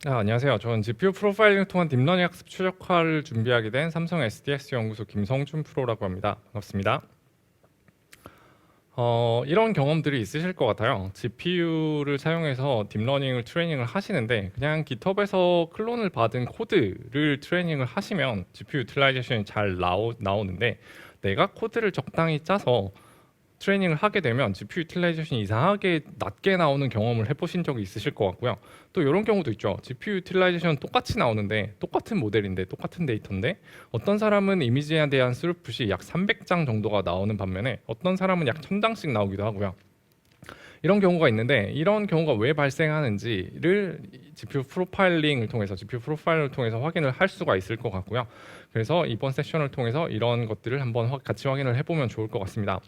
안녕하세요. 저는 GPU 프로파일링을 통한 딥러닝 학습 최적화를 준비하게 된 삼성 SDS 연구소 김성준 프로라고 합니다. 반갑습니다. 이런 경험들이 있으실 것 같아요. GPU를 사용해서 딥러닝을 트레이닝을 하시는데 그냥 GitHub에서 클론을 받은 코드를 트레이닝을 하시면 GPU 유틸라이제이션이 잘 나오는데 내가 코드를 적당히 짜서 트레이닝을 하게 되면 GPU 유틸라이제이션이 이상하게 낮게 나오는 경험을 해보신 적이 있으실 것 같고요. 또 이런 경우도 있죠. GPU 유틸라이제이션 똑같이 나오는데 똑같은 모델인데 똑같은 데이터인데 어떤 사람은 이미지에 대한 스루풋이 약 300장 정도가 나오는 반면에 어떤 사람은 약 1000장씩 나오기도 하고요. 이런 경우가 있는데 이런 경우가 왜 발생하는지를 GPU 프로파일링을 통해서 확인을 할 수가 있을 것 같고요. 그래서 이번 세션을 통해서 이런 것들을 한번 같이 확인을 해보면 좋을 것 같습니다.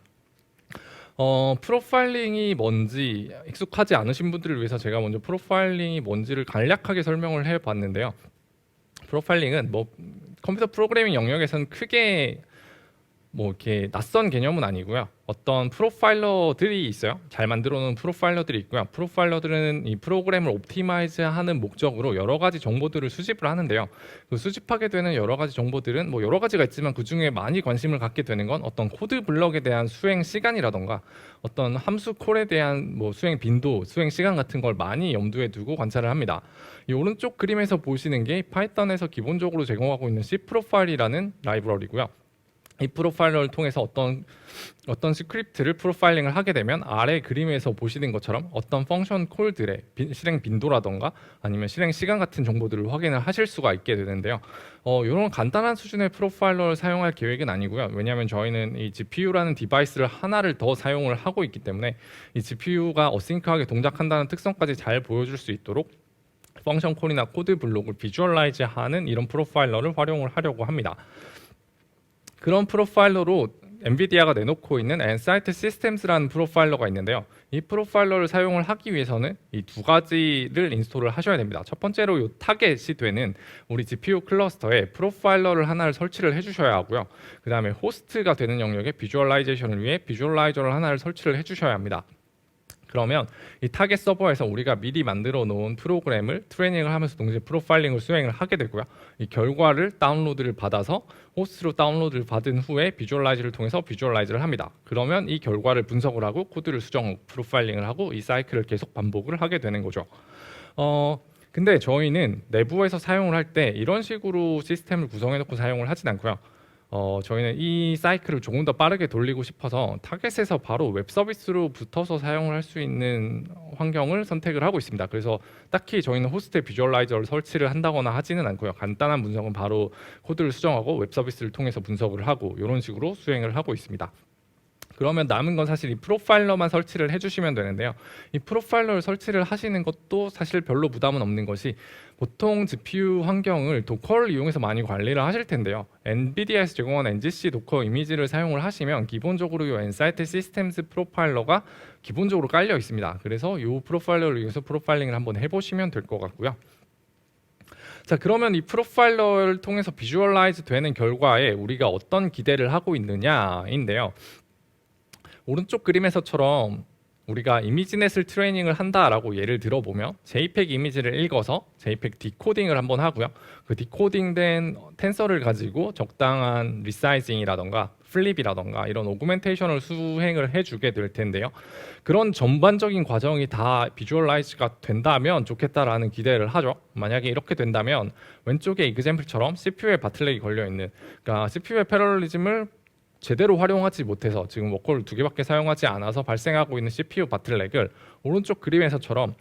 프로파일링이 뭔지 익숙하지 않으신 분들을 위해서 제가 먼저 프로파일링이 뭔지를 간략하게 설명을 해봤는데요. 프로파일링은 컴퓨터 프로그래밍 영역에서는 크게 이렇게 낯선 개념은 아니고요. 어떤 프로파일러들이 있어요. 잘 만들어 놓은 프로파일러들이 있고요. 프로파일러들은 이 프로그램을 옵티마이즈하는 목적으로 여러 가지 정보들을 수집을 하는데요. 그 수집하게 되는 여러 가지 정보들은 여러 가지가 있지만 그 중에 많이 관심을 갖게 되는 건 어떤 코드 블럭에 대한 수행 시간이라던가 어떤 함수 콜에 대한 수행 빈도, 수행 시간 같은 걸 많이 염두에 두고 관찰을 합니다. 이 오른쪽 그림에서 보시는 게 파이썬에서 기본적으로 제공하고 있는 C 프로파일이라는 라이브러리고요. 이 프로파일러를 통해서 어떤 스크립트를 프로파일링을 하게 되면 아래 그림에서 보시는 것처럼 어떤 펑션 콜들의 실행 빈도라던가 아니면 실행 시간 같은 정보들을 확인을 하실 수가 있게 되는데요. 이런 간단한 수준의 프로파일러를 사용할 계획은 아니고요. 왜냐하면 저희는 이 GPU라는 디바이스를 하나를 더 사용을 하고 있기 때문에 이 GPU가 어싱크하게 동작한다는 특성까지 잘 보여줄 수 있도록 펑션 콜이나 코드 블록을 비주얼라이즈하는 이런 프로파일러를 활용을 하려고 합니다. 그런 프로파일러로 엔비디아가 내놓고 있는 Nsight Systems라는 프로파일러가 있는데요. 이 프로파일러를 사용을 하기 위해서는 이 두 가지를 인스톨을 하셔야 됩니다. 첫 번째로 이 타겟이 되는 우리 GPU 클러스터에 프로파일러를 하나를 설치를 해주셔야 하고요. 그 다음에 호스트가 되는 영역에 비주얼라이제이션을 위해 비주얼라이저를 하나를 설치를 해주셔야 합니다. 그러면 이 타겟 서버에서 우리가 미리 만들어 놓은 프로그램을 트레이닝을 하면서 동시에 프로파일링을 수행을 하게 되고요. 이 결과를 다운로드를 받아서 호스트로 다운로드를 받은 후에 비주얼라이저를 통해서 비주얼라이저를 합니다. 그러면 이 결과를 분석을 하고 코드를 수정, 프로파일링을 하고 이 사이클을 계속 반복을 하게 되는 거죠. 근데 저희는 내부에서 사용을 할 때 이런 식으로 시스템을 구성해 놓고 사용을 하진 않고요. 저희는 이 사이클을 조금 더 빠르게 돌리고 싶어서 타겟에서 바로 웹 서비스로 붙어서 사용을 할 수 있는 환경을 선택을 하고 있습니다. 그래서 딱히 저희는 호스트에 비주얼라이저를 설치를 한다거나 하지는 않고요. 간단한 분석은 바로 코드를 수정하고 웹 서비스를 통해서 분석을 하고 이런 식으로 수행을 하고 있습니다. 그러면 남은 건 사실 이 프로파일러만 설치를 해주시면 되는데요. 이 프로파일러를 설치를 하시는 것도 사실 별로 부담은 없는 것이 보통 GPU 환경을 도커를 이용해서 많이 관리를 하실 텐데요. 엔비디아에서 제공한 NGC 도커 이미지를 사용을 하시면 기본적으로 이 Nsight Systems 프로파일러가 기본적으로 깔려 있습니다. 그래서 이 프로파일러를 이용해서 프로파일링을 한번 해보시면 될 것 같고요. 자, 그러면 이 프로파일러를 통해서 비주얼라이즈 되는 결과에 우리가 어떤 기대를 하고 있느냐인데요. 오른쪽 그림에서처럼 우리가 이미지넷을 트레이닝을 한다라고 예를 들어보면 JPEG 이미지를 읽어서 JPEG 디코딩을 한번 하고요. 그 디코딩된 텐서를 가지고 적당한 리사이징이라던가 플립이라던가 이런 오그멘테이션을 수행을 해주게 될 텐데요. 그런 전반적인 과정이 다 비주얼라이즈가 된다면 좋겠다라는 기대를 하죠. 만약에 이렇게 된다면 왼쪽의 이그젬플처럼 CPU에 바틀렉이 걸려있는, 그러니까 CPU의 패러럴리즘을 제대로 활용하지 못해서 지금 워커를 2개밖에 사용하지 않아서 발생하고 있는 CPU 바틀렉을 오른쪽 그림에서처럼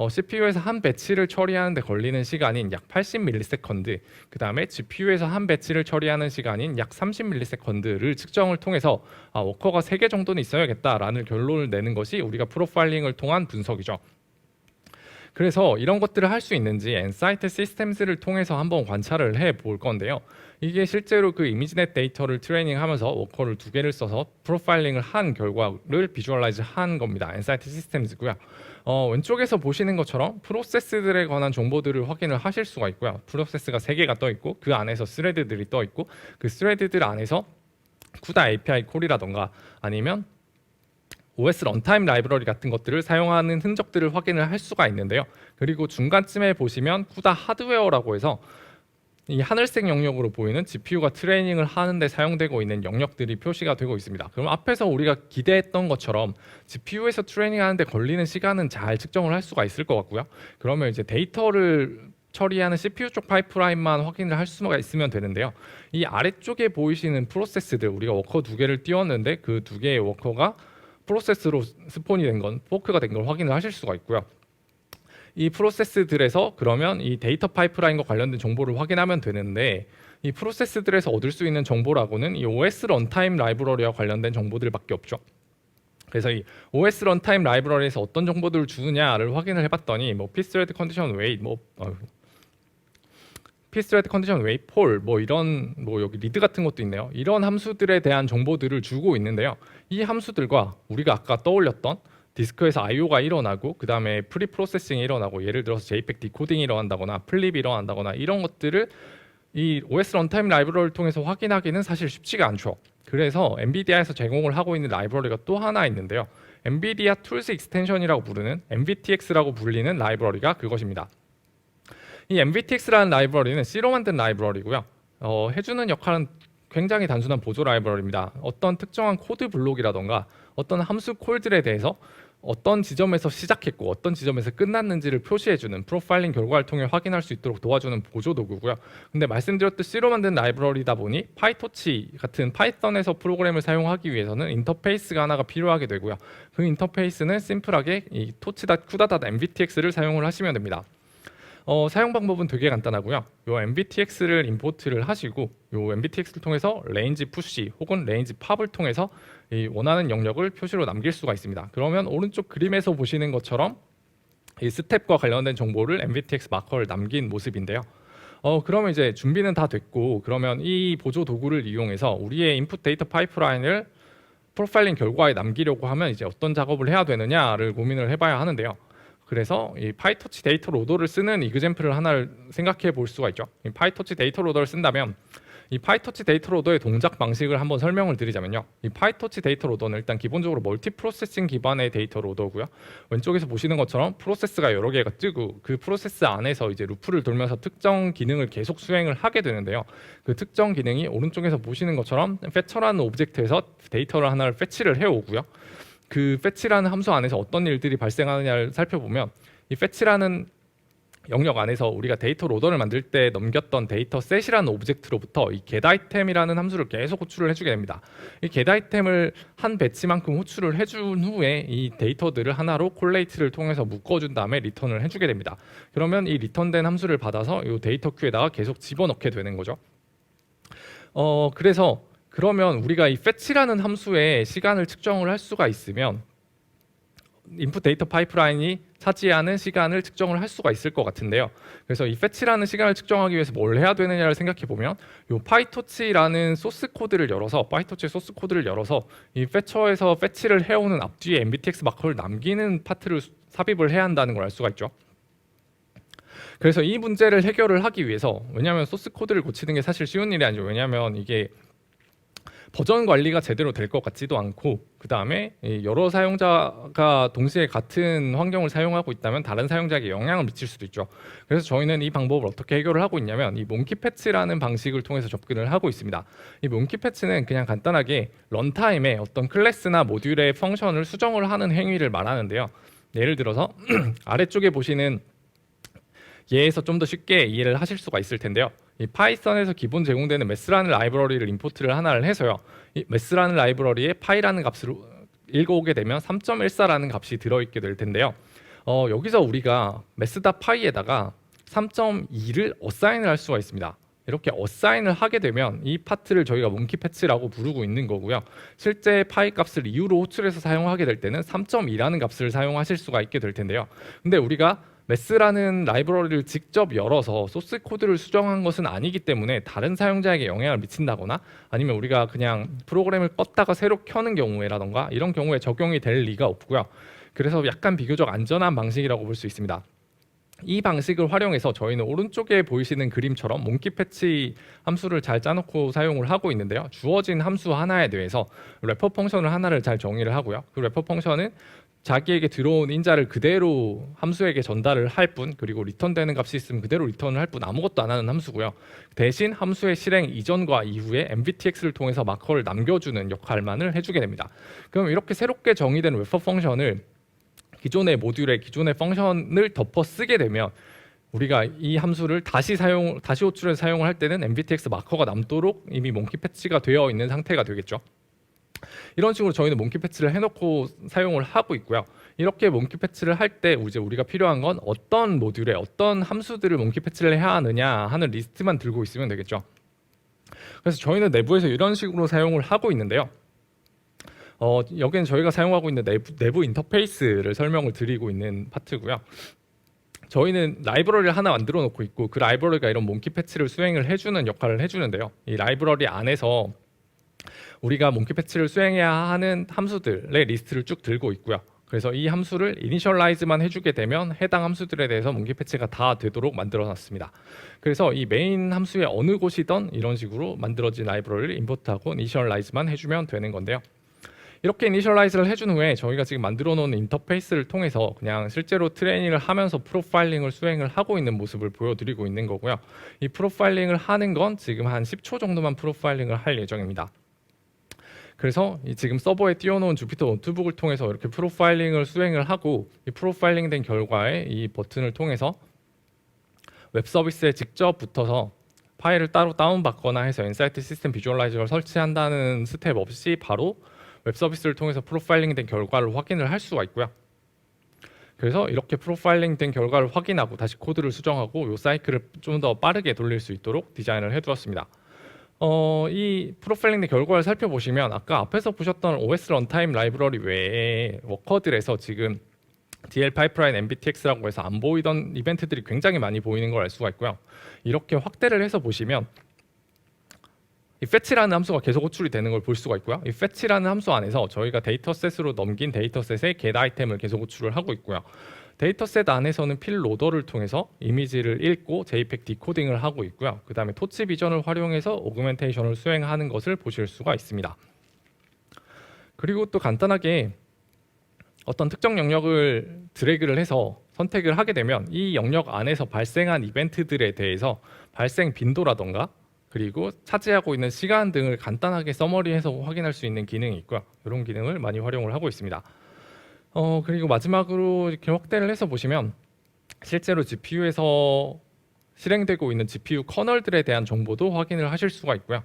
CPU에서 한 배치를 처리하는 데 걸리는 시간인 약 80ms, 그 다음에 GPU에서 한 배치를 처리하는 시간인 약 30ms를 측정을 통해서 워커가 3개 정도는 있어야겠다라는 결론을 내는 것이 우리가 프로파일링을 통한 분석이죠. 그래서 이런 것들을 할 수 있는지 엔사이트 시스템즈를 통해서 한번 관찰을 해 볼 건데요. 이게 실제로 그 이미지넷 데이터를 트레이닝하면서 워커를 2개를 써서 프로파일링을 한 결과를 비주얼라이즈 한 겁니다. 엔사이트 시스템즈고요. 왼쪽에서 보시는 것처럼 프로세스들에 관한 정보들을 확인을 하실 수가 있고요. 프로세스가 3개가 떠 있고 그 안에서 스레드들이 떠 있고 그 스레드들 안에서 CUDA API 콜이라던가 아니면 OS 런타임 라이브러리 같은 것들을 사용하는 흔적들을 확인을 할 수가 있는데요. 그리고 중간쯤에 보시면 CUDA 하드웨어라고 해서 이 하늘색 영역으로 보이는 GPU가 트레이닝을 하는데 사용되고 있는 영역들이 표시가 되고 있습니다. 그럼 앞에서 우리가 기대했던 것처럼 GPU에서 트레이닝하는데 걸리는 시간은 잘 측정을 할 수가 있을 것 같고요. 그러면 이제 데이터를 처리하는 CPU 쪽 파이프라인만 확인을 할 수가 있으면 되는데요. 이 아래쪽에 보이시는 프로세스들, 우리가 워커 2개를 띄웠는데 그 2개의 워커가 프로세스로 스폰이 된 건, 포크가 된 걸 확인을 하실 수가 있고요. 이 프로세스들에서 그러면 이 데이터 파이프라인과 관련된 정보를 확인하면 되는데, 이 프로세스들에서 얻을 수 있는 정보라고는 이 OS 런타임 라이브러리와 관련된 정보들밖에 없죠. 그래서 이 OS 런타임 라이브러리에서 어떤 정보들을 주느냐를 확인을 해봤더니 피스레드 컨디션 웨이트, 피스레드 컨디션 웨이트 폴, 이런 여기 리드 같은 것도 있네요. 이런 함수들에 대한 정보들을 주고 있는데요. 이 함수들과 우리가 아까 떠올렸던 디스크에서 I/O가 일어나고 그 다음에 프리 프로세싱이 일어나고, 예를 들어서 JPEG 디코딩이 일어난다거나 플립이 일어난다거나 이런 것들을 이 OS 런타임 라이브러리를 통해서 확인하기는 사실 쉽지가 않죠. 그래서 엔비디아에서 제공을 하고 있는 라이브러리가 또 하나 있는데요. 엔비디아 툴스 익스텐션이라고 부르는 MVTX라고 불리는 라이브러리가 그것입니다. 이 MVTX라는 라이브러리는 C로 만든 라이브러리고요. 해주는 역할은 굉장히 단순한 보조 라이브러리입니다. 어떤 특정한 코드 블록이라던가 어떤 함수 콜들에 대해서 어떤 지점에서 시작했고 어떤 지점에서 끝났는지를 표시해주는, 프로파일링 결과를 통해 확인할 수 있도록 도와주는 보조 도구고요. 근데 말씀드렸듯이 C로 만든 라이브러리다 보니 파이토치 같은 파이썬에서 프로그램을 사용하기 위해서는 인터페이스가 하나가 필요하게 되고요. 그 인터페이스는 심플하게 이 tochi.cuda.mvtx를 사용을 하시면 됩니다. 사용 방법은 되게 간단하고요. 요 MVTX를 임포트를 하시고 요 MVTX를 통해서 레인지 푸시 혹은 레인지 팝을 통해서 이 원하는 영역을 표시로 남길 수가 있습니다. 그러면 오른쪽 그림에서 보시는 것처럼 이 스텝과 관련된 정보를 MVTX 마커를 남긴 모습인데요. 그러면 이제 준비는 다 됐고, 그러면 이 보조 도구를 이용해서 우리의 인풋 데이터 파이프라인을 프로파일링 결과에 남기려고 하면 이제 어떤 작업을 해야 되느냐를 고민을 해봐야 하는데요. 그래서 이 파이토치 데이터 로더를 쓰는 이그젬플을 하나를 생각해 볼 수가 있죠. 이 파이토치 데이터 로더를 쓴다면 이 파이토치 데이터 로더의 동작 방식을 한번 설명을 드리자면요. 이 파이토치 데이터 로더는 일단 기본적으로 멀티 프로세싱 기반의 데이터 로더고요. 왼쪽에서 보시는 것처럼 프로세스가 여러 개가 뜨고 그 프로세스 안에서 이제 루프를 돌면서 특정 기능을 계속 수행을 하게 되는데요. 그 특정 기능이 오른쪽에서 보시는 것처럼 fetch라는 오브젝트에서 데이터를 하나를 fetch를 해오고요. 그 fetch라는 함수 안에서 어떤 일들이 발생하느냐를 살펴보면 이 fetch라는 영역 안에서 우리가 데이터 로더를 만들 때 넘겼던 데이터 셋이라는 오브젝트로부터 이 getItem이라는 함수를 계속 호출을 해주게 됩니다. 이 getItem을 한 배치만큼 호출을 해준 후에 이 데이터들을 하나로 콜레이트를 통해서 묶어준 다음에 리턴을 해주게 됩니다. 그러면 이 리턴된 함수를 받아서 이 데이터 큐에다가 계속 집어넣게 되는 거죠. 그러면 우리가 이 fetch라는 함수의 시간을 측정을 할 수가 있으면 인풋 데이터 파이프라인이 차지하는 시간을 측정을 할 수가 있을 것 같은데요. 그래서 이 fetch라는 시간을 측정하기 위해서 뭘 해야 되느냐를 생각해 보면 이 파이토치라는 소스 코드를 열어서 파이토치 소스 코드를 열어서 이 fetcher에서 fetch를 해오는 앞뒤에 MVTX 마커를 남기는 파트를 삽입을 해야 한다는 걸 알 수가 있죠. 그래서 이 문제를 해결을 하기 위해서, 왜냐하면 소스 코드를 고치는 게 사실 쉬운 일이 아니죠. 왜냐하면 이게 버전 관리가 제대로 될 것 같지도 않고, 그 다음에 여러 사용자가 동시에 같은 환경을 사용하고 있다면 다른 사용자에게 영향을 미칠 수도 있죠. 그래서 저희는 이 방법을 어떻게 해결을 하고 있냐면 이 몽키 패치라는 방식을 통해서 접근을 하고 있습니다. 이 몽키 패치는 그냥 간단하게 런타임에 어떤 클래스나 모듈의 펑션을 수정을 하는 행위를 말하는데요. 예를 들어서 아래쪽에 보시는 예에서 좀 더 쉽게 이해를 하실 수가 있을 텐데요. 이 파이썬에서 기본 제공되는 매스라는 라이브러리를 임포트를 하나를 해서요. 이 매스라는 라이브러리에 파이라는 값을 읽어오게 되면 3.14라는 값이 들어있게 될 텐데요. 여기서 우리가 매스다 파이에다가 3.2를 어사인을 할 수가 있습니다. 이렇게 어사인을 하게 되면 이 파트를 저희가 몽키 패치라고 부르고 있는 거고요. 실제 파이 값을 이유로 호출해서 사용하게 될 때는 3.2라는 값을 사용하실 수가 있게 될 텐데요. 근데 우리가 메스라는 라이브러리를 직접 열어서 소스 코드를 수정한 것은 아니기 때문에 다른 사용자에게 영향을 미친다거나 아니면 우리가 그냥 프로그램을 껐다가 새로 켜는 경우에라던가 이런 경우에 적용이 될 리가 없고요. 그래서 약간 비교적 안전한 방식이라고 볼 수 있습니다. 이 방식을 활용해서 저희는 오른쪽에 보이시는 그림처럼 몽키 패치 함수를 잘 짜놓고 사용을 하고 있는데요. 주어진 함수 하나에 대해서 래퍼 펑션을 하나를 잘 정의를 하고요. 그 래퍼 펑션은 자기에게 들어온 인자를 그대로 함수에게 전달을 할 뿐, 그리고 리턴되는 값이 있으면 그대로 리턴을 할 뿐, 아무것도 안 하는 함수고요. 대신 함수의 실행 이전과 이후에 MVTX를 통해서 마커를 남겨주는 역할만을 해주게 됩니다. 그럼 이렇게 새롭게 정의된 래퍼 펑션을 기존의 모듈에 기존의 펑션을 덮어 쓰게 되면 우리가 이 함수를 다시 호출해서 사용을 할 때는 MVTX 마커가 남도록 이미 몽키 패치가 되어 있는 상태가 되겠죠. 이런 식으로 저희는 몽키 패치를 해놓고 사용을 하고 있고요. 이렇게 몽키 패치를 할 때 이제 우리가 필요한 건 어떤 모듈에 어떤 함수들을 몽키 패치를 해야 하느냐 하는 리스트만 들고 있으면 되겠죠. 그래서 저희는 내부에서 이런 식으로 사용을 하고 있는데요. 여기는 저희가 사용하고 있는 내부 인터페이스를 설명을 드리고 있는 파트고요. 저희는 라이브러리를 하나 만들어 놓고 있고 그 라이브러리가 이런 몽키 패치를 수행을 해주는 역할을 해주는데요. 이 라이브러리 안에서 우리가 몽키 패치를 수행해야 하는 함수들의 리스트를 쭉 들고 있고요. 그래서 이 함수를 이니셜라이즈만 해주게 되면 해당 함수들에 대해서 몽키 패치가 다 되도록 만들어 놨습니다. 그래서 이 메인 함수의 어느 곳이든 이런 식으로 만들어진 라이브러리를 임포트하고 이니셜라이즈만 해주면 되는 건데요. 이렇게 이니셜라이즈를 해준 후에 저희가 지금 만들어 놓은 인터페이스를 통해서 그냥 실제로 트레이닝을 하면서 프로파일링을 수행을 하고 있는 모습을 보여드리고 있는 거고요. 이 프로파일링을 하는 건 지금 한 10초 정도만 프로파일링을 할 예정입니다. 그래서 지금 서버에 띄워놓은 주피터 노트북을 통해서 이렇게 프로파일링을 수행을 하고 이 프로파일링 된 결과에 이 버튼을 통해서 웹 서비스에 직접 붙어서 파일을 따로 다운받거나 해서 인사이트 시스템 비주얼라이저를 설치한다는 스텝 없이 바로 웹 서비스를 통해서 프로파일링 된 결과를 확인을 할 수가 있고요. 그래서 이렇게 프로파일링 된 결과를 확인하고 다시 코드를 수정하고 이 사이클을 좀 더 빠르게 돌릴 수 있도록 디자인을 해두었습니다. 이 프로파일링 된 결과를 살펴보시면 아까 앞에서 보셨던 OS 런타임 라이브러리 외에 워커들에서 지금 DL 파이프라인 MVTX라고 해서 안 보이던 이벤트들이 굉장히 많이 보이는 걸 알 수가 있고요. 이렇게 확대를 해서 보시면 이 fetch라는 함수가 계속 호출이 되는 걸 볼 수가 있고요. 이 fetch라는 함수 안에서 저희가 데이터셋으로 넘긴 데이터셋의 get 아이템을 계속 호출을 하고 있고요. 데이터셋 안에서는 필 로더를 통해서 이미지를 읽고 JPEG 디코딩을 하고 있고요. 그 다음에 토치 비전을 활용해서 오그멘테이션을 수행하는 것을 보실 수가 있습니다. 그리고 또 간단하게 어떤 특정 영역을 드래그를 해서 선택을 하게 되면 이 영역 안에서 발생한 이벤트들에 대해서 발생 빈도라던가 그리고 차지하고 있는 시간 등을 간단하게 서머리해서 확인할 수 있는 기능이 있고요. 이런 기능을 많이 활용을 하고 있습니다. 그리고 마지막으로 이렇게 확대를 해서 보시면 실제로 GPU에서 실행되고 있는 GPU 커널들에 대한 정보도 확인을 하실 수가 있고요.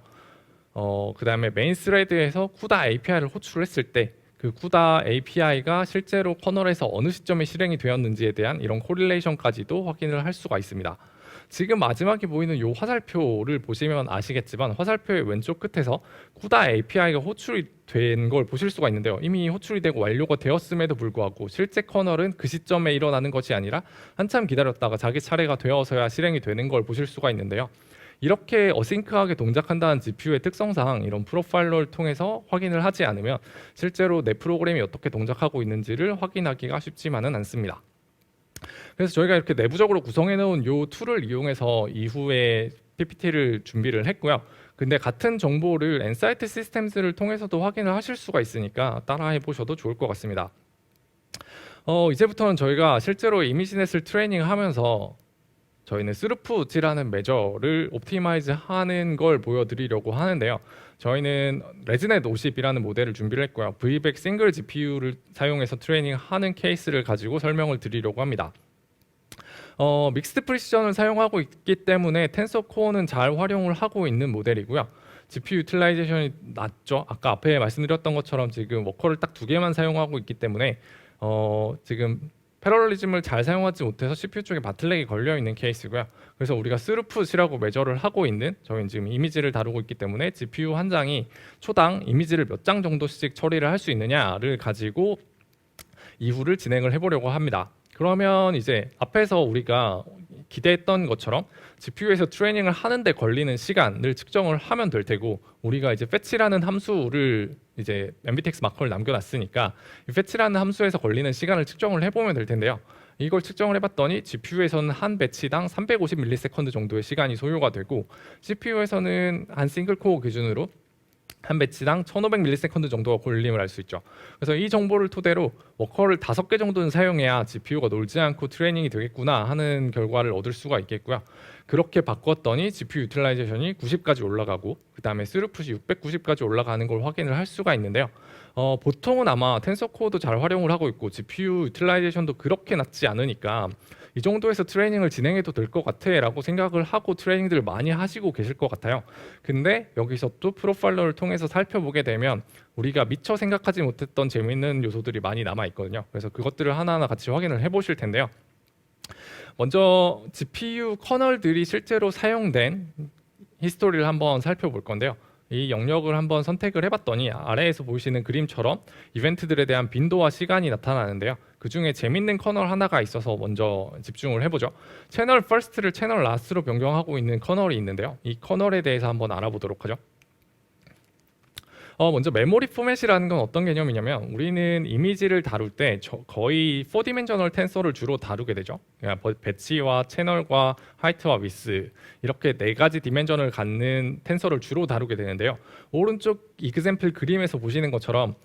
그 다음에 메인 스레드에서 쿠다 API를 호출했을 때 그 쿠다 API가 실제로 커널에서 어느 시점에 실행이 되었는지에 대한 이런 코릴레이션까지도 확인을 할 수가 있습니다. 지금 마지막에 보이는 이 화살표를 보시면 아시겠지만 화살표의 왼쪽 끝에서 쿠다 API가 호출이 된 걸 보실 수가 있는데요. 이미 호출이 되고 완료가 되었음에도 불구하고 실제 커널은 그 시점에 일어나는 것이 아니라 한참 기다렸다가 자기 차례가 되어서야 실행이 되는 걸 보실 수가 있는데요. 이렇게 어싱크하게 동작한다는 GPU의 특성상 이런 프로파일러를 통해서 확인을 하지 않으면 실제로 내 프로그램이 어떻게 동작하고 있는지를 확인하기가 쉽지만은 않습니다. 그래서 저희가 이렇게 내부적으로 구성해 놓은 이 툴을 이용해서 이후에 PPT를 준비를 했고요. 근데 같은 정보를 엔사이트 시스템즈를 통해서도 확인을 하실 수가 있으니까 따라해 보셔도 좋을 것 같습니다. 이제부터는 저희가 실제로 이미지넷을 트레이닝하면서 저희는 스루풋이라는 메저를 옵티마이즈 하는 걸 보여드리려고 하는데요. 저희는 레즈넷 50이라는 모델을 준비를 했고요. VBAC 싱글 GPU를 사용해서 트레이닝하는 케이스를 가지고 설명을 드리려고 합니다. 믹스드 프리시전을 사용하고 있기 때문에 텐서 코어는 잘 활용을 하고 있는 모델이고요. GPU 유틸라이제이션이 낮죠. 아까 앞에 말씀드렸던 것처럼 지금 워커를 딱 2개만 사용하고 있기 때문에 지금 패러럴리즘을 잘 사용하지 못해서 CPU 쪽에 바틀렉이 걸려 있는 케이스고요. 그래서 우리가 스루풋이라고 메저를 하고 있는 저희는 지금 이미지를 다루고 있기 때문에 GPU 한 장이 초당 이미지를 몇 장 정도씩 처리를 할 수 있느냐를 가지고 이후를 진행을 해보려고 합니다. 그러면 이제 앞에서 우리가 기대했던 것처럼 GPU에서 트레이닝을 하는데 걸리는 시간을 측정을 하면 될 테고, 우리가 이제 fetch라는 함수를 이제 MBTX 마커를 남겨놨으니까 이 fetch라는 함수에서 걸리는 시간을 측정을 해보면 될 텐데요. 이걸 측정을 해봤더니 GPU에서는 한 배치당 350ms 정도의 시간이 소요가 되고, CPU에서는 한 싱글 코어 기준으로 한 배치당 1500ms 정도가 걸림을 알 수 있죠. 그래서 이 정보를 토대로 워커를 5개 정도는 사용해야 GPU가 놀지 않고 트레이닝이 되겠구나 하는 결과를 얻을 수가 있겠고요. 그렇게 바꿨더니 GPU 유틸라이제이션이 90까지 올라가고, 그 다음에 스루풋이 690까지 올라가는 걸 확인을 할 수가 있는데요. 보통은 아마 텐서코어도 잘 활용을 하고 있고 GPU 유틸라이제이션도 그렇게 낮지 않으니까 이 정도에서 트레이닝을 진행해도 될 것 같아 라고 생각을 하고 트레이닝들을 많이 하시고 계실 것 같아요. 근데 여기서 또 프로파일러를 통해서 살펴보게 되면 우리가 미처 생각하지 못했던 재미있는 요소들이 많이 남아 있거든요. 그래서 그것들을 하나하나 같이 확인을 해 보실 텐데요. 먼저 GPU 커널들이 실제로 사용된 히스토리를 한번 살펴볼 건데요. 이 영역을 한번 선택을 해봤더니 아래에서 보이시는 그림처럼 이벤트들에 대한 빈도와 시간이 나타나는데요. 그 중에 재밌는 커널 하나가 있어서 먼저 집중을 해보죠. 채널 퍼스트를 채널 라스트로 변경하고 있는 커널이 있는데요. 이 커널에 대해서 한번 알아보도록 하죠. 먼저 메모리 포맷이라는 건 어떤 개념이냐면, 우리는 이미지를 다룰 때 거의 4디멘셔널 텐서를 주로 다루게 되죠. 그러니까 배치와 채널과 하이트와 위스, 이렇게 4가지 디멘션을 갖는 텐서를 주로 다루게 되는데요. 오른쪽 이그샘플 그림에서 보시는 것처럼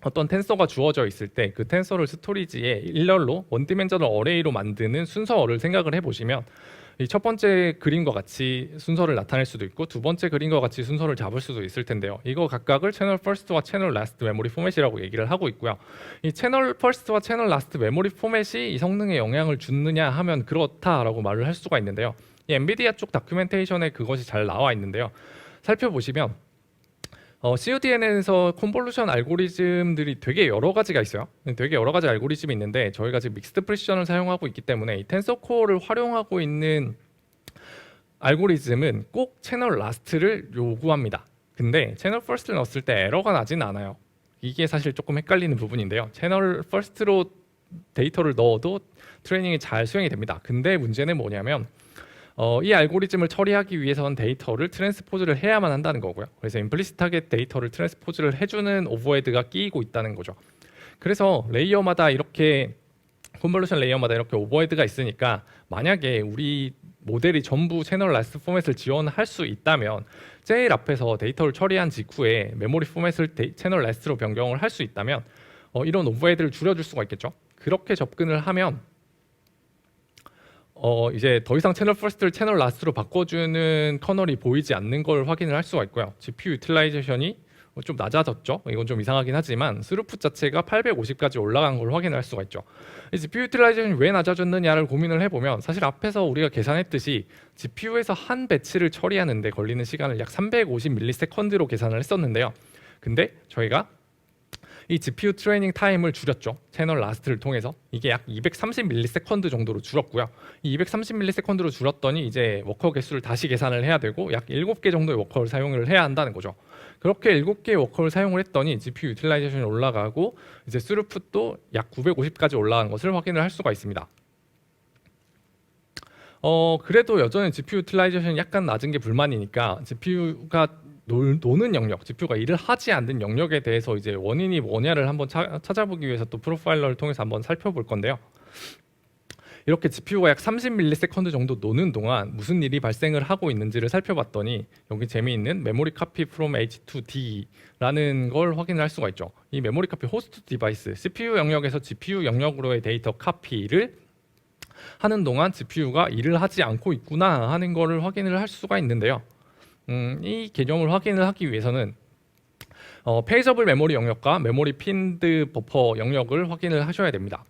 어떤 텐서가 주어져 있을 때 그 텐서를 스토리지에 일렬로 원디멘셔널 어레이로 만드는 순서를 생각을 해보시면, 이 첫 번째 그림과 같이 순서를 나타낼 수도 있고 두 번째 그림과 같이 순서를 잡을 수도 있을 텐데요. 이거 각각을 채널 퍼스트와 채널 라스트 메모리 포맷이라고 얘기를 하고 있고요. 이 채널 퍼스트와 채널 라스트 메모리 포맷이 이 성능에 영향을 주느냐 하면 그렇다라고 말을 할 수가 있는데요. 이 엔비디아 쪽 다큐멘테이션에 그것이 잘 나와 있는데요. 살펴보시면 CUDN에서 컨볼루션 알고리즘들이 되게 여러 가지가 있어요. 되게 여러 가지 알고리즘이 있는데 저희가 지금 믹스드 프리시전을 사용하고 있기 때문에 이 텐서 코어를 활용하고 있는 알고리즘은 꼭 채널 라스트를 요구합니다. 근데 채널 퍼스트를 넣었을 때 에러가 나진 않아요. 이게 사실 조금 헷갈리는 부분인데요. 채널 퍼스트로 데이터를 넣어도 트레이닝이 잘 수행이 됩니다. 근데 문제는 뭐냐면 이 알고리즘을 처리하기 위해서는 데이터를 트랜스포즈를 해야만 한다는 거고요. 그래서 임플리시트하게 데이터를 트랜스포즈를 해주는 오버헤드가 끼이고 있다는 거죠. 그래서 레이어마다 이렇게 컨볼루션 레이어마다 이렇게 오버헤드가 있으니까 만약에 우리 모델이 전부 채널 라스트 포맷을 지원할 수 있다면 제일 앞에서 데이터를 처리한 직후에 메모리 포맷을 채널 라스트로 변경을 할 수 있다면 이런 오버헤드를 줄여줄 수가 있겠죠. 그렇게 접근을 하면 이제 더 이상 채널 퍼스트를 채널 라스트로 바꿔주는 커널이 보이지 않는 걸 확인을 할 수가 있고요. GPU 유틸라이제이션이 좀 낮아졌죠. 이건 좀 이상하긴 하지만 스루풋 자체가 850까지 올라간 걸 확인할 수가 있죠. 이 GPU 유틸라이제이션이 왜 낮아졌느냐를 고민을 해보면 사실 앞에서 우리가 계산했듯이 GPU에서 한 배치를 처리하는데 걸리는 시간을 약 350ms로 계산을 했었는데요. 근데 저희가 이 GPU 트레이닝 타임을 줄였죠. 채널 라스트를 통해서. 이게 약 230ms 정도로 줄었고요. 이 230ms로 줄었더니 이제 워커 개수를 다시 계산을 해야 되고 약 7개 정도의 워커를 사용을 해야 한다는 거죠. 그렇게 7개의 워커를 사용을 했더니 GPU 유틸라이제이션이 올라가고 이제 스루풋도 약 950까지 올라간 것을 확인을 할 수가 있습니다. 그래도 여전히 GPU 유틸라이제이션이 약간 낮은 게 불만이니까 GPU가 노는 영역, GPU가 일을 하지 않는 영역에 대해서 이제 원인이 뭐냐를 한번 찾아보기 위해서 또 프로파일러를 통해서 한번 살펴볼 건데요. 이렇게 GPU가 약 30ms 정도 노는 동안 무슨 일이 발생을 하고 있는지를 살펴봤더니 여기 재미있는 메모리 카피 from H to D라는 걸 확인을 할 수가 있죠. 이 메모리 카피 호스트 디바이스, CPU 영역에서 GPU 영역으로의 데이터 카피를 하는 동안 GPU가 일을 하지 않고 있구나 하는 거를 확인을 할 수가 있는데요. 이 개념을 확인을 하기 위해서는 페이저블 메모리 영역과 메모리 핀드 버퍼 영역을 확인을 하셔야 됩니다.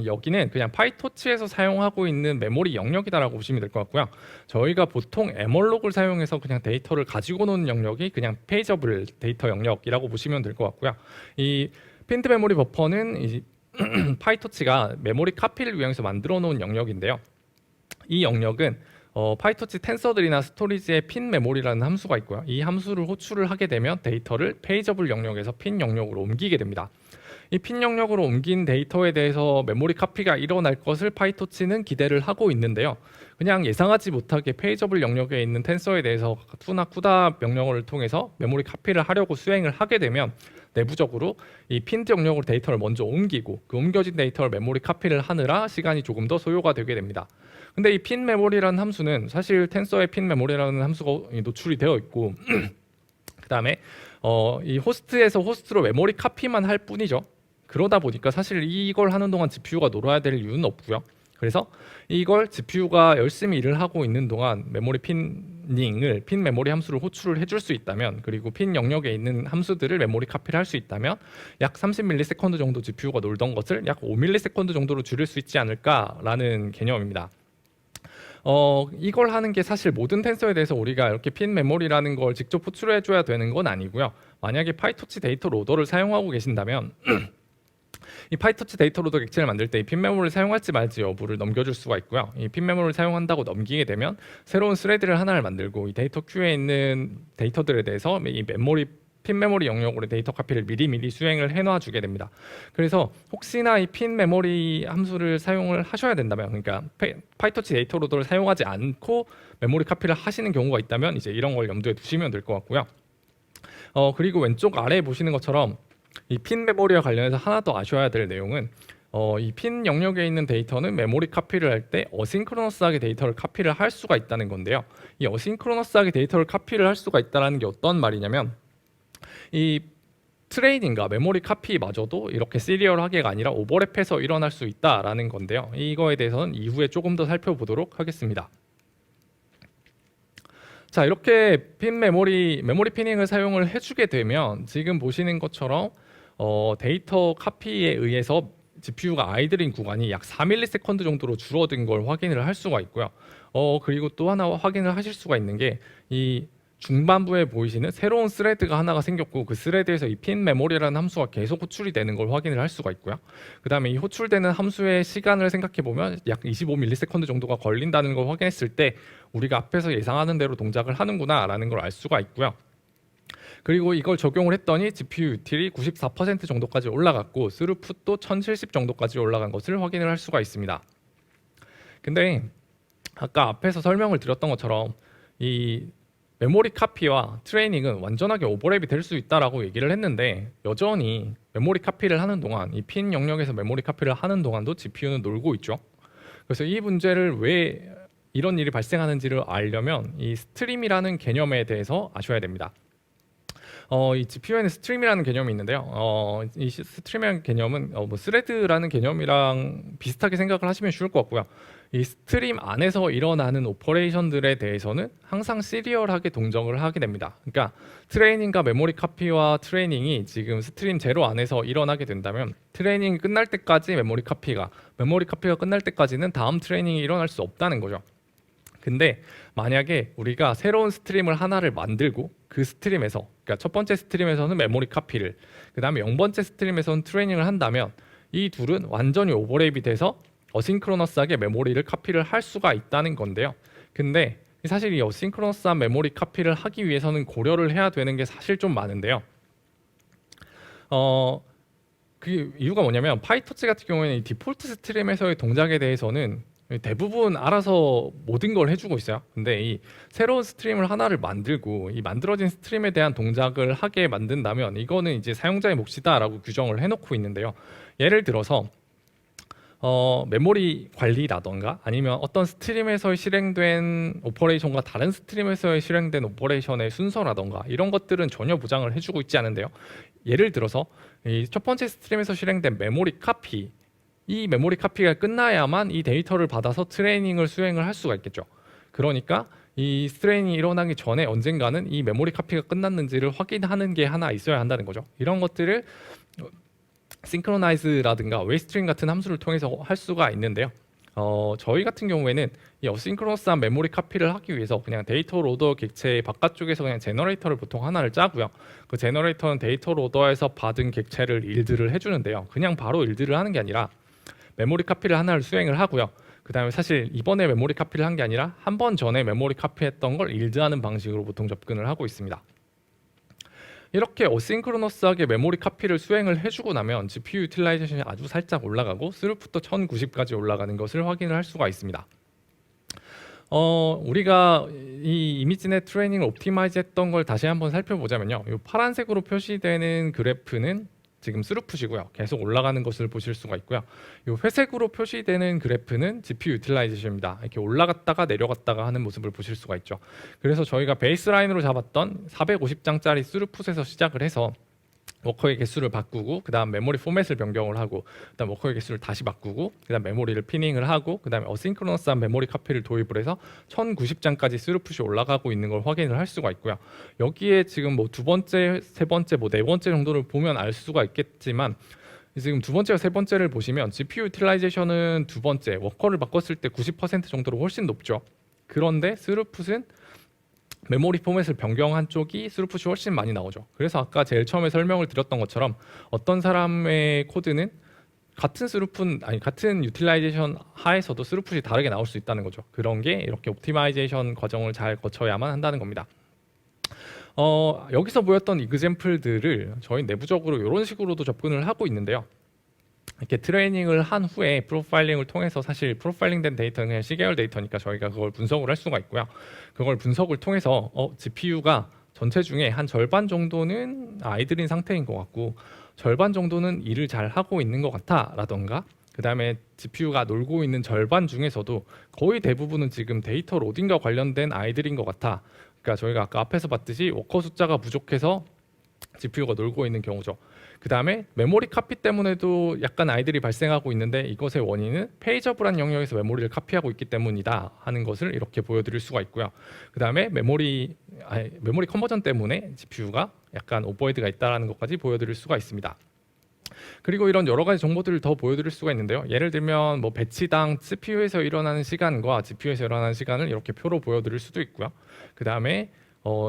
여기는 그냥 파이토치에서 사용하고 있는 메모리 영역이다라고 보시면 될 것 같고요. 저희가 보통 에멀록을 사용해서 그냥 데이터를 가지고 노는 영역이 그냥 페이저블 데이터 영역이라고 보시면 될 것 같고요. 이 핀드 메모리 버퍼는 이 파이토치가 메모리 카피를 위해서 만들어 놓은 영역인데요. 이 영역은 파이토치 텐서들이나 스토리지에 핀 메모리라는 함수가 있고요. 이 함수를 호출을 하게 되면 데이터를 페이저블 영역에서 핀 영역으로 옮기게 됩니다. 이 핀 영역으로 옮긴 데이터에 대해서 메모리 카피가 일어날 것을 파이토치는 기대를 하고 있는데요. 그냥 예상하지 못하게 페이저블 영역에 있는 텐서에 대해서 투나 쿠다 명령어를 통해서 메모리 카피를 하려고 수행을 하게 되면 내부적으로 이 핀 영역으로 데이터를 먼저 옮기고 그 옮겨진 데이터를 메모리 카피를 하느라 시간이 조금 더 소요가 되게 됩니다. 근데 이 핀 메모리라는 함수는 사실 텐서의 핀 메모리라는 함수가 노출이 되어 있고 그다음에 이 호스트에서 호스트로 메모리 카피만 할 뿐이죠. 그러다 보니까 사실 이걸 하는 동안 GPU가 놀아야 될 이유는 없고요. 그래서 이걸 GPU가 열심히 일을 하고 있는 동안 메모리 핀닝을 핀 메모리 함수를 호출을 해줄 수 있다면, 그리고 핀 영역에 있는 함수들을 메모리 카피를 할 수 있다면 약 30ms 정도 GPU가 놀던 것을 약 5ms 정도로 줄일 수 있지 않을까라는 개념입니다. 이걸 하는 게 사실 모든 텐서에 대해서 우리가 이렇게 핀 메모리라는 걸 직접 호출해 줘야 되는 건 아니고요. 만약에 파이토치 데이터 로더를 사용하고 계신다면 이 파이토치 데이터 로더 객체를 만들 때 이 핀 메모리를 사용할지 말지 여부를 넘겨줄 수가 있고요. 이 핀 메모리를 사용한다고 넘기게 되면 새로운 스레드를 하나를 만들고 이 데이터 큐에 있는 데이터들에 대해서 이 핀 메모리 영역으로 데이터 카피를 미리미리 수행을 해놔 주게 됩니다. 그래서 혹시나 이 핀 메모리 함수를 사용을 하셔야 된다면, 그러니까 파이토치 데이터 로더를 사용하지 않고 메모리 카피를 하시는 경우가 있다면 이제 이런 걸 염두에 두시면 될 것 같고요. 그리고 왼쪽 아래에 보시는 것처럼 이 핀 메모리와 관련해서 하나 더 아셔야 될 내용은 이 핀 영역에 있는 데이터는 메모리 카피를 할 때 어싱크로너스하게 데이터를 카피를 할 수가 있다는 건데요. 이 어싱크로너스하게 데이터를 카피를 할 수가 있다는 게 어떤 말이냐면 이 트레이닝과 메모리 카피마저도 이렇게 시리얼하게가 아니라 오버랩해서 일어날 수 있다라는 건데요. 이거에 대해서는 이후에 조금 더 살펴보도록 하겠습니다. 자, 이렇게 핀 메모리 피닝을 사용을 해주게 되면 지금 보시는 것처럼 데이터 카피에 의해서 GPU가 아이들인 구간이 약 4ms 정도로 줄어든 걸 확인을 할 수가 있고요. 그리고 또 하나 확인을 하실 수가 있는 게 이 중반부에 보이시는 새로운 스레드가 하나가 생겼고 그 스레드에서 이 핀 메모리라는 함수가 계속 호출이 되는 걸 확인을 할 수가 있고요. 그 다음에 이 호출되는 함수의 시간을 생각해 보면 약 25ms 정도가 걸린다는 걸 확인했을 때 우리가 앞에서 예상하는 대로 동작을 하는구나 라는 걸 알 수가 있고요. 그리고 이걸 적용을 했더니 GPU 유틸이 94% 정도까지 올라갔고 스루풋도 1070 정도까지 올라간 것을 확인을 할 수가 있습니다. 근데 아까 앞에서 설명을 드렸던 것처럼 이 메모리 카피와 트레이닝은 완전하게 오버랩이 될 수 있다라고 얘기를 했는데 여전히 메모리 카피를 하는 동안 이 핀 영역에서 메모리 카피를 하는 동안도 GPU는 놀고 있죠. 그래서 이 문제를 왜 이런 일이 발생하는지를 알려면 이 스트림이라는 개념에 대해서 아셔야 됩니다. 이 GPU에는 스트림이라는 개념이 있는데요. 이 스트림이라는 개념은 뭐 스레드라는 개념이랑 비슷하게 생각을 하시면 쉬울 것 같고요. 이 스트림 안에서 일어나는 오퍼레이션들에 대해서는 항상 시리얼하게 동작을 하게 됩니다. 그러니까 트레이닝과 메모리 카피와 트레이닝이 지금 스트림 제로 안에서 일어나게 된다면 트레이닝이 끝날 때까지 메모리 카피가 끝날 때까지는 다음 트레이닝이 일어날 수 없다는 거죠. 근데 만약에 우리가 새로운 스트림을 하나를 만들고 그 스트림에서, 그러니까 첫 번째 스트림에서는 메모리 카피를, 그 다음에 0번째 스트림에서는 트레이닝을 한다면 이 둘은 완전히 오버랩이 돼서 어싱크로너스하게 메모리를 카피를 할 수가 있다는 건데요. 근데 사실 이 어싱크로너스한 메모리 카피를 하기 위해서는 고려를 해야 되는 게 사실 좀 많은데요. 그 이유가 뭐냐면 파이토치 같은 경우에는 이 디폴트 스트림에서의 동작에 대해서는 대부분 알아서 모든 걸 해주고 있어요. 근데 이 새로운 스트림을 하나를 만들고 이 만들어진 스트림에 대한 동작을 하게 만든다면 이거는 이제 사용자의 몫이다라고 규정을 해놓고 있는데요. 예를 들어서 메모리 관리라던가 아니면 어떤 스트림에서 실행된 오퍼레이션과 다른 스트림에서 실행된 오퍼레이션의 순서라던가 이런 것들은 전혀 보장을 해주고 있지 않은데요. 예를 들어서 이 첫 번째 스트림에서 실행된 메모리 카피, 이 메모리 카피가 끝나야만 이 데이터를 받아서 트레이닝을 수행을 할 수가 있겠죠. 그러니까 이 트레이닝이 일어나기 전에 언젠가는 이 메모리 카피가 끝났는지를 확인하는 게 하나 있어야 한다는 거죠. 이런 것들을 싱크로나이즈라든가 웨이스트링 같은 함수를 통해서 할 수가 있는데요. 저희 같은 경우에는 이 어싱크로너스한 메모리 카피를 하기 위해서 그냥 데이터 로더 객체 바깥쪽에서 그냥 제너레이터를 보통 하나를 짜고요. 그 제너레이터는 데이터 로더에서 받은 객체를 일드를 해주는데요. 그냥 바로 일드를 하는 게 아니라 메모리 카피를 하나를 수행을 하고요. 그 다음에 사실 이번에 메모리 카피를 한 게 아니라 한 번 전에 메모리 카피했던 걸 일드하는 방식으로 보통 접근을 하고 있습니다. 이렇게 어싱크로너스하게 메모리 카피를 수행을 해주고 나면 GPU 유틸라이제이션이 아주 살짝 올라가고 스루프도 1090까지 올라가는 것을 확인을 할 수가 있습니다. 우리가 이 이미지넷 트레이닝을 옵티마이즈 했던 걸 다시 한번 살펴보자면요. 이 파란색으로 표시되는 그래프는 지금 스루풋이고요. 계속 올라가는 것을 보실 수가 있고요. 이 회색으로 표시되는 그래프는 GPU 유틸라이제이션입니다. 이렇게 올라갔다가 내려갔다가 하는 모습을 보실 수가 있죠. 그래서 저희가 베이스라인으로 잡았던 450장짜리 스루풋에서 시작을 해서 워커의 개수를 바꾸고 그다음 메모리 포맷을 변경을 하고 그다음 워커의 개수를 다시 바꾸고 그다음 메모리를 피닝을 하고 그다음에 어싱크로너스한 메모리 카피를 도입을 해서 1090장까지 스루풋이 올라가고 있는 걸 확인을 할 수가 있고요. 여기에 지금 뭐 두 번째, 세 번째, 뭐 네 번째 정도를 보면 알 수가 있겠지만 지금 두 번째와 세 번째를 보시면 GPU 유틸라이제이션은 두 번째 워커를 바꿨을 때 90% 정도로 훨씬 높죠. 그런데 스루풋은 메모리 포맷을 변경한 쪽이 스루풋이 훨씬 많이 나오죠. 그래서 아까 제일 처음에 설명을 드렸던 것처럼 어떤 사람의 코드는 같은 스루풋 아니 같은 유틸라이제이션 하에서도 스루풋이 다르게 나올 수 있다는 거죠. 그런 게 이렇게 옵티마이제이션 과정을 잘 거쳐야만 한다는 겁니다. 여기서 보였던 이그젬플들을 저희 내부적으로 이런 식으로도 접근을 하고 있는데요. 이렇게 트레이닝을 한 후에 프로파일링을 통해서 사실 프로파일링된 데이터는 그냥 시계열 데이터니까 저희가 그걸 분석을 할 수가 있고요. 그걸 분석을 통해서 GPU가 전체 중에 한 절반 정도는 아이들인 상태인 것 같고 절반 정도는 일을 잘 하고 있는 것 같아 라던가 그 다음에 GPU가 놀고 있는 절반 중에서도 거의 대부분은 지금 데이터 로딩과 관련된 아이들인 것 같아. 그러니까 저희가 아까 앞에서 봤듯이 워커 숫자가 부족해서 GPU가 놀고 있는 경우죠. 그 다음에 메모리 카피 때문에도 약간 아이들이 발생하고 있는데 이것의 원인은 페이저블한 영역에서 메모리를 카피하고 있기 때문이다 하는 것을 이렇게 보여드릴 수가 있고요. 그 다음에 메모리 컨버전 때문에 GPU가 약간 오버헤드가 있다는 것까지 보여드릴 수가 있습니다. 그리고 이런 여러 가지 정보들을 더 보여드릴 수가 있는데요. 예를 들면 뭐 배치당 CPU에서 일어나는 시간과 GPU에서 일어나는 시간을 이렇게 표로 보여드릴 수도 있고요. 그 다음에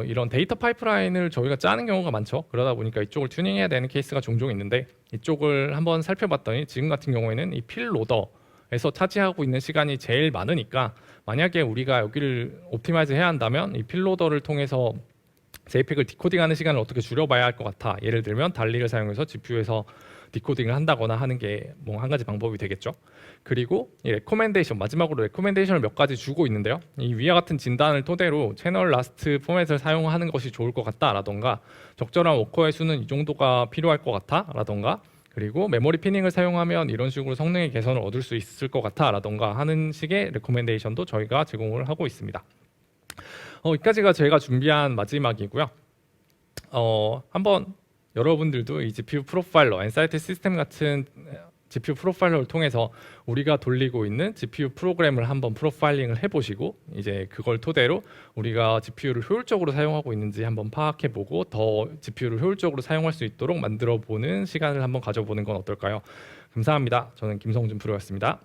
이런 데이터 파이프라인을 저희가 짜는 경우가 많죠. 그러다 보니까 이쪽을 튜닝해야 되는 케이스가 종종 있는데 이쪽을 한번 살펴봤더니 지금 같은 경우에는 이 필로더에서 차지하고 있는 시간이 제일 많으니까 만약에 우리가 여기를 옵티마이즈 해야 한다면 이 필로더를 통해서 JPEG을 디코딩하는 시간을 어떻게 줄여봐야 할 것 같아. 예를 들면 달리를 사용해서 GPU에서 디코딩을 한다거나 하는 게 뭐 한 가지 방법이 되겠죠. 그리고 이 레코멘데이션 마지막으로 레코멘데이션을 몇 가지 주고 있는데요. 이 위와 같은 진단을 토대로 채널 라스트 포맷을 사용하는 것이 좋을 것 같다라던가 적절한 워커의 수는 이 정도가 필요할 것 같다라던가 그리고 메모리 피닝을 사용하면 이런 식으로 성능의 개선을 얻을 수 있을 것 같다라던가 하는 식의 레코멘데이션도 저희가 제공을 하고 있습니다. 여기까지가 제가 준비한 마지막이고요. 한번 여러분들도 이 GPU 프로파일러, 엔사이트 시스템 같은 GPU 프로파일러를 통해서 우리가 돌리고 있는 GPU 프로그램을 한번 프로파일링을 해보시고 이제 그걸 토대로 우리가 GPU를 효율적으로 사용하고 있는지 한번 파악해보고 더 GPU를 효율적으로 사용할 수 있도록 만들어보는 시간을 한번 가져보는 건 어떨까요? 감사합니다. 저는 김성준 프로였습니다.